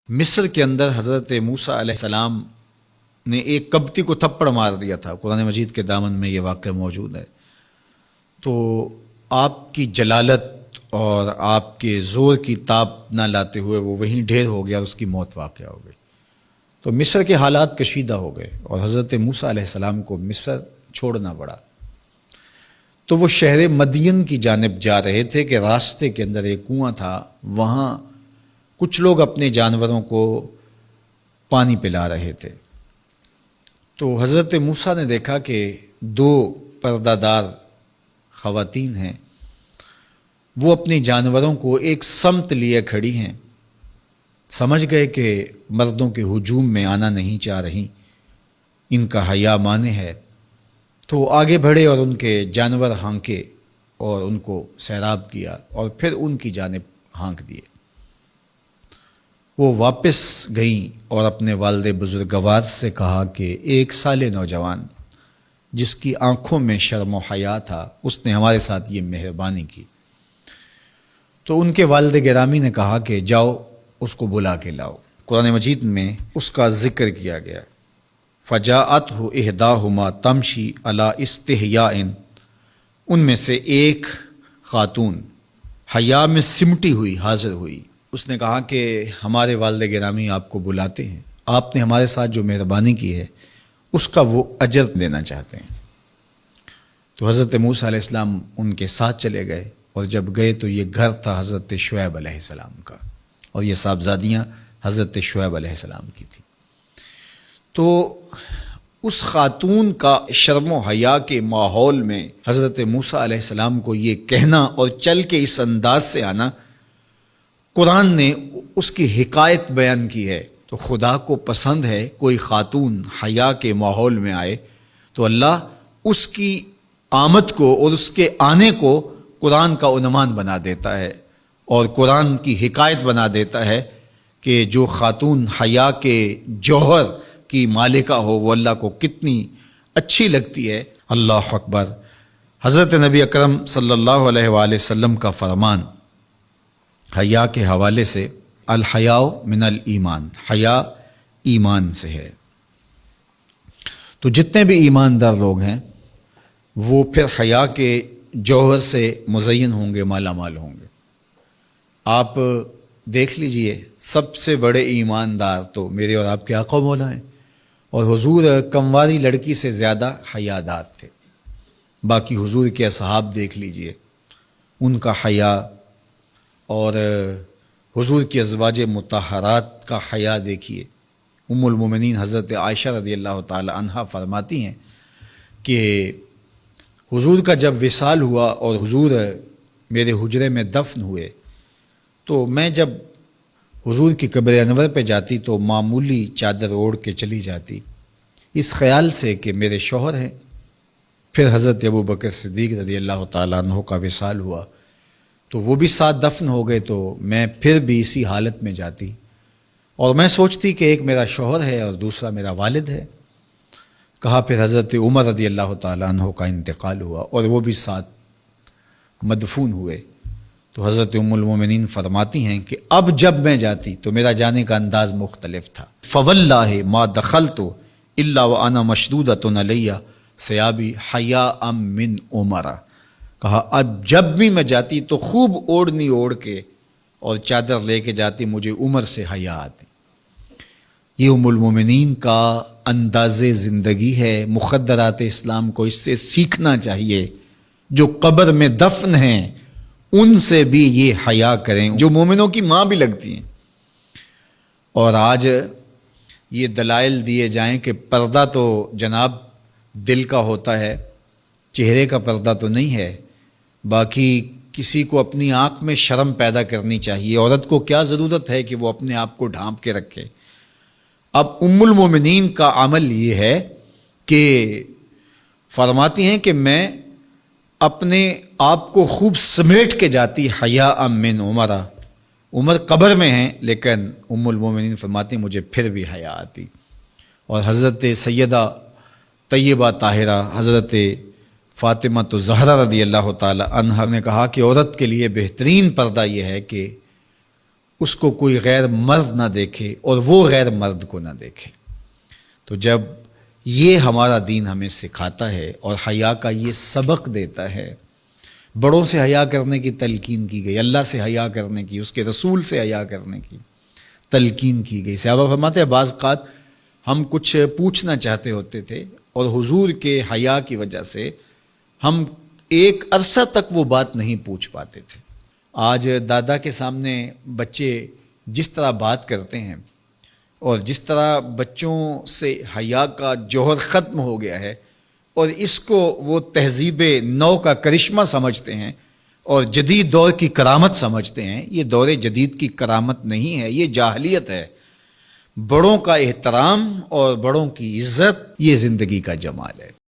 مصر کے اندر حضرت موسیٰ علیہ السلام نے ایک کبتی کو تھپڑ مار دیا تھا۔ قرآن مجید کے دامن میں یہ واقعہ موجود ہے۔ تو آپ کی جلالت اور آپ کے زور کی تاب نہ لاتے ہوئے وہ وہیں ڈھیر ہو گیا اور اس کی موت واقع ہو گئی۔ تو مصر کے حالات کشیدہ ہو گئے اور حضرت موسیٰ علیہ السلام کو مصر چھوڑنا پڑا۔ تو وہ شہر مدین کی جانب جا رہے تھے کہ راستے کے اندر ایک کنواں تھا، وہاں کچھ لوگ اپنے جانوروں کو پانی پلا رہے تھے۔ تو حضرت موسیٰ نے دیکھا کہ دو پردہ دار خواتین ہیں، وہ اپنے جانوروں کو ایک سمت لیے کھڑی ہیں۔ سمجھ گئے کہ مردوں کے ہجوم میں آنا نہیں چاہ رہی، ان کا حیا مانے ہے۔ تو آگے بڑھے اور ان کے جانور ہانکے اور ان کو سیراب کیا اور پھر ان کی جانب ہانک دیے۔ وہ واپس گئیں اور اپنے والد بزرگوار سے کہا کہ ایک سال نوجوان جس کی آنکھوں میں شرم و حیا تھا، اس نے ہمارے ساتھ یہ مہربانی کی۔ تو ان کے والد گرامی نے کہا کہ جاؤ اس کو بلا کے لاؤ۔ قرآن مجید میں اس کا ذکر کیا گیا۔ فجاءتہ احداہما تمشی علی استحیاء، ان میں سے ایک خاتون حیا میں سمٹی ہوئی حاضر ہوئی۔ اس نے کہا کہ ہمارے والد گرامی آپ کو بلاتے ہیں، آپ نے ہمارے ساتھ جو مہربانی کی ہے اس کا وہ اجر دینا چاہتے ہیں۔ تو حضرت موسیٰ علیہ السلام ان کے ساتھ چلے گئے، اور جب گئے تو یہ گھر تھا حضرت شعیب علیہ السلام کا، اور یہ صاحبزادیاں حضرت شعیب علیہ السلام کی تھیں۔ تو اس خاتون کا شرم و حیا کے ماحول میں حضرت موسیٰ علیہ السلام کو یہ کہنا اور چل کے اس انداز سے آنا، قرآن نے اس کی حکایت بیان کی ہے۔ تو خدا کو پسند ہے کوئی خاتون حیا کے ماحول میں آئے تو اللہ اس کی آمد کو اور اس کے آنے کو قرآن کا عنوان بنا دیتا ہے، اور قرآن کی حکایت بنا دیتا ہے کہ جو خاتون حیا کے جوہر کی مالکہ ہو وہ اللہ کو کتنی اچھی لگتی ہے۔ اللہ اکبر۔ حضرت نبی اکرم صلی اللہ علیہ وآلہ وسلم کا فرمان حیا کے حوالے سے، الحیاء من الایمان، حیا ایمان سے ہے۔ تو جتنے بھی ایماندار لوگ ہیں وہ پھر حیا کے جوہر سے مزین ہوں گے، مالا مال ہوں گے۔ آپ دیکھ لیجئے، سب سے بڑے ایماندار تو میرے اور آپ کے آقا مولا ہیں، اور حضور کمواری لڑکی سے زیادہ حیادار تھے۔ باقی حضور کے اصحاب دیکھ لیجئے، ان کا حیا، اور حضور کی ازواج مطہرات کا حیا دیکھیے۔ ام المومنین حضرت عائشہ رضی اللہ تعالی عنہا فرماتی ہیں کہ حضور کا جب وصال ہوا اور حضور میرے حجرے میں دفن ہوئے، تو میں جب حضور کی قبر انور پہ جاتی تو معمولی چادر اوڑھ کے چلی جاتی، اس خیال سے کہ میرے شوہر ہیں۔ پھر حضرت ابوبکر صدیق رضی اللہ تعالیٰ عنہ کا وصال ہوا تو وہ بھی ساتھ دفن ہو گئے، تو میں پھر بھی اسی حالت میں جاتی، اور میں سوچتی کہ ایک میرا شوہر ہے اور دوسرا میرا والد ہے۔ کہا پھر حضرت عمر رضی اللہ تعالیٰ عنہ کا انتقال ہوا اور وہ بھی ساتھ مدفون ہوئے۔ تو حضرت ام المومنین فرماتی ہیں کہ اب جب میں جاتی تو میرا جانے کا انداز مختلف تھا۔ فواللہ ما دخلت الا وانا مشدودۃ علی ثیابی حیاء من عمر۔ کہا اب جب بھی میں جاتی تو خوب اوڑھنی اوڑھ کے اور چادر لے کے جاتی، مجھے عمر سے حیا آتی۔ یہ ام المومنین کا انداز زندگی ہے۔ مخدرات اسلام کو اس سے سیکھنا چاہیے۔ جو قبر میں دفن ہیں ان سے بھی یہ حیا کریں، جو مومنوں کی ماں بھی لگتی ہیں۔ اور آج یہ دلائل دیے جائیں کہ پردہ تو جناب دل کا ہوتا ہے، چہرے کا پردہ تو نہیں ہے۔ باقی کسی کو اپنی آنکھ میں شرم پیدا کرنی چاہیے۔ عورت کو کیا ضرورت ہے کہ وہ اپنے آپ کو ڈھانپ کے رکھے؟ اب ام المومنین کا عمل یہ ہے کہ فرماتی ہیں کہ میں اپنے آپ کو خوب سمیٹ کے جاتی حیاء من عمر۔ عمر قبر میں ہیں لیکن ام المومنین فرماتی ہیں مجھے پھر بھی حیا آتی۔ اور حضرت سیدہ طیبہ طاہرہ حضرت فاطمہ تو زہرا رضی اللہ تعالی عنہا نے کہا کہ عورت کے لیے بہترین پردہ یہ ہے کہ اس کو کوئی غیر مرد نہ دیکھے اور وہ غیر مرد کو نہ دیکھے۔ تو جب یہ ہمارا دین ہمیں سکھاتا ہے اور حیا کا یہ سبق دیتا ہے، بڑوں سے حیا کرنے کی تلقین کی گئی، اللہ سے حیا کرنے کی، اس کے رسول سے حیا کرنے کی تلقین کی گئی۔ صحابہ فرماتے ہیں بعض اوقات ہم کچھ پوچھنا چاہتے ہوتے تھے اور حضور کے حیا کی وجہ سے ہم ایک عرصہ تک وہ بات نہیں پوچھ پاتے تھے۔ آج دادا کے سامنے بچے جس طرح بات کرتے ہیں اور جس طرح بچوں سے حیا کا جوہر ختم ہو گیا ہے اور اس کو وہ تہذیب نو کا کرشمہ سمجھتے ہیں اور جدید دور کی کرامت سمجھتے ہیں، یہ دور جدید کی کرامت نہیں ہے، یہ جاہلیت ہے۔ بڑوں کا احترام اور بڑوں کی عزت یہ زندگی کا جمال ہے۔